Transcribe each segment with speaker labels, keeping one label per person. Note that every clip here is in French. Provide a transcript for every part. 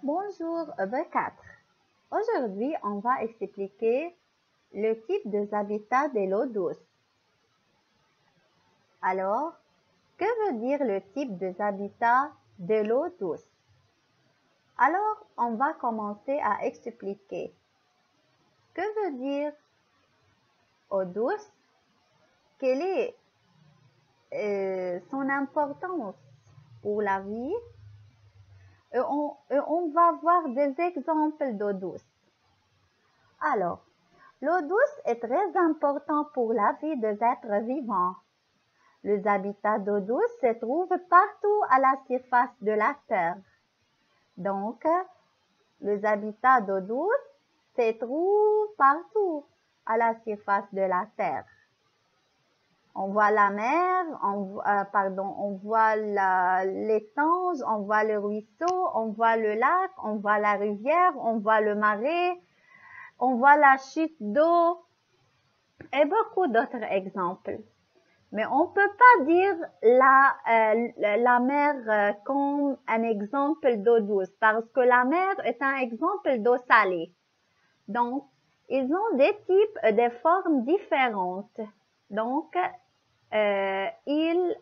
Speaker 1: Bonjour, B4. Aujourd'hui, on va expliquer le type des habitats de l'eau douce. Alors, que veut dire le type des habitats de l'eau douce? Alors, on va commencer à expliquer. Que veut dire eau douce? Quelle est son importance pour la vie? On va voir des exemples d'eau douce. Alors, l'eau douce est très importante pour la vie des êtres vivants. Les habitats d'eau douce se trouvent partout à la surface de la Terre. Donc, les habitats d'eau douce se trouvent partout à la surface de la Terre. On voit la mer, on voit l'étang, on voit le ruisseau, on voit le lac, on voit la rivière, on voit le marais, on voit la chute d'eau et beaucoup d'autres exemples. Mais on ne peut pas dire la mer comme un exemple d'eau douce parce que la mer est un exemple d'eau salée. Donc, ils ont des types, des formes différentes. Donc, ils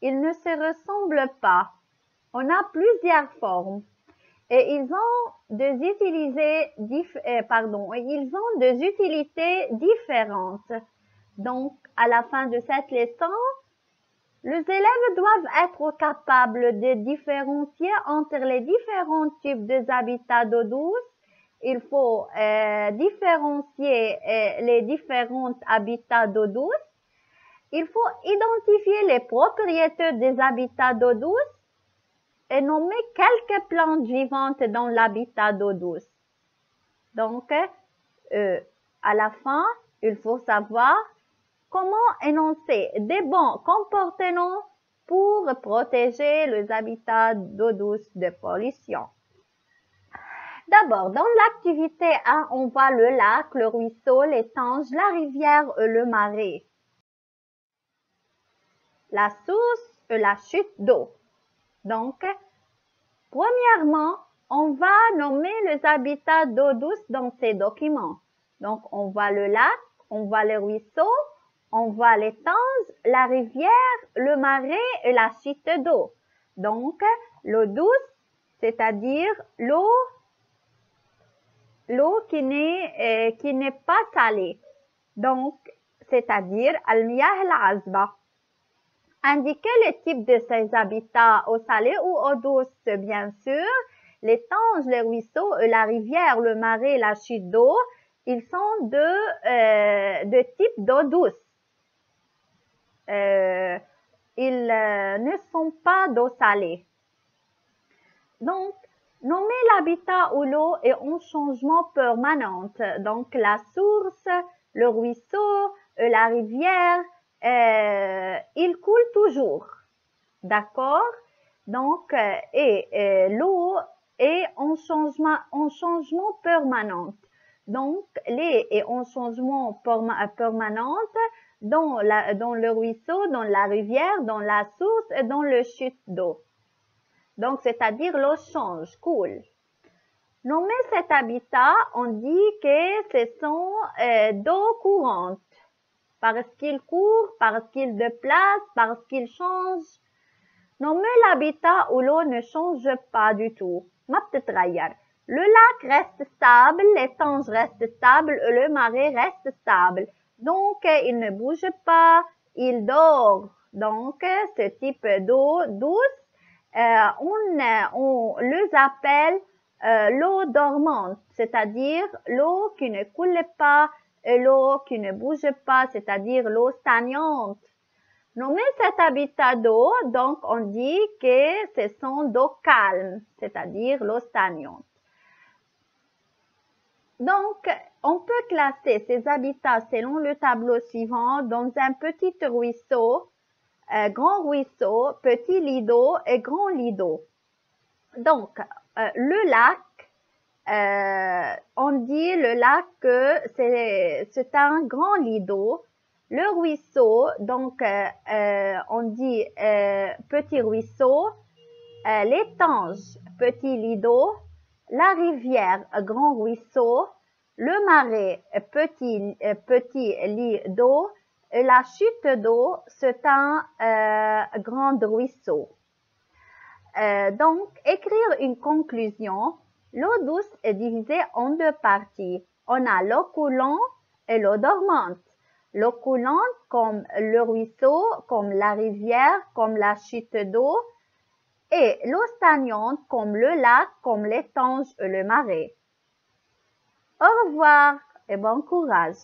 Speaker 1: ne se ressemblent pas. On a plusieurs formes et ils ont des utilités différentes. Donc, à la fin de cette leçon, les élèves doivent être capables de différencier entre les différents types d'habitats d'eau douce. Il faut différencier les différents habitats d'eau douce. Il faut identifier les propriétés des habitats d'eau douce et nommer quelques plantes vivantes dans l'habitat d'eau douce. Donc, à la fin, il faut savoir comment énoncer des bons comportements pour protéger les habitats d'eau douce de pollution. D'abord, dans l'activité 1, on voit le lac, le ruisseau, l'étang, la rivière et le marais. La source et la chute d'eau. Donc, premièrement, on va nommer les habitats d'eau douce dans ces documents. Donc, on voit le lac, on voit le ruisseau, on voit l'étang, la rivière, le marais et la chute d'eau. Donc, l'eau douce, c'est-à-dire l'eau qui n'est pas salée. Donc, c'est-à-dire al-miyah al-azba. Indiquer le type de ces habitats, eau salée ou eau douce, bien sûr. L'étang, le ruisseau, la rivière, le marais, la chute d'eau, ils sont de type d'eau douce. Ils ne sont pas d'eau salée. Donc, nommer l'habitat où l'eau est en changement permanent. Donc, la source, le ruisseau, la rivière, il coule toujours. D'accord? Donc, l'eau est en changement permanent. Donc, l'eau est en changement permanent dans le ruisseau, dans la rivière, dans la source et dans le chute d'eau. Donc, c'est-à-dire l'eau change, coule. Nommer cet habitat, on dit que ce sont d'eau courante. Parce qu'il court, parce qu'il déplace, parce qu'il change. Nommer l'habitat où l'eau ne change pas du tout. Le lac reste stable, l'étang reste stable, le marais reste stable. Donc, il ne bouge pas, il dort. Donc, ce type d'eau douce, on les appelle l'eau dormante, c'est-à-dire l'eau qui ne coule pas et l'eau qui ne bouge pas, c'est-à-dire l'eau stagnante. Nommer cet habitat d'eau, donc on dit que ce sont d'eau calme, c'est-à-dire l'eau stagnante. Donc, on peut classer ces habitats selon le tableau suivant dans un petit ruisseau, grand ruisseau, petit lit d'eau et grand lit d'eau. Donc, le lac, on dit le lac que c'est un grand lit d'eau. Le ruisseau, donc on dit petit ruisseau. L'étang, petit lit d'eau, la rivière, grand ruisseau, le marais, petit lit d'eau, et la chute d'eau, c'est un grand ruisseau. Donc, écrire une conclusion. L'eau douce est divisée en deux parties. On a l'eau coulante et l'eau dormante. L'eau coulante comme le ruisseau, comme la rivière, comme la chute d'eau. Et l'eau stagnante comme le lac, comme l'étange et le marais. Au revoir et bon courage.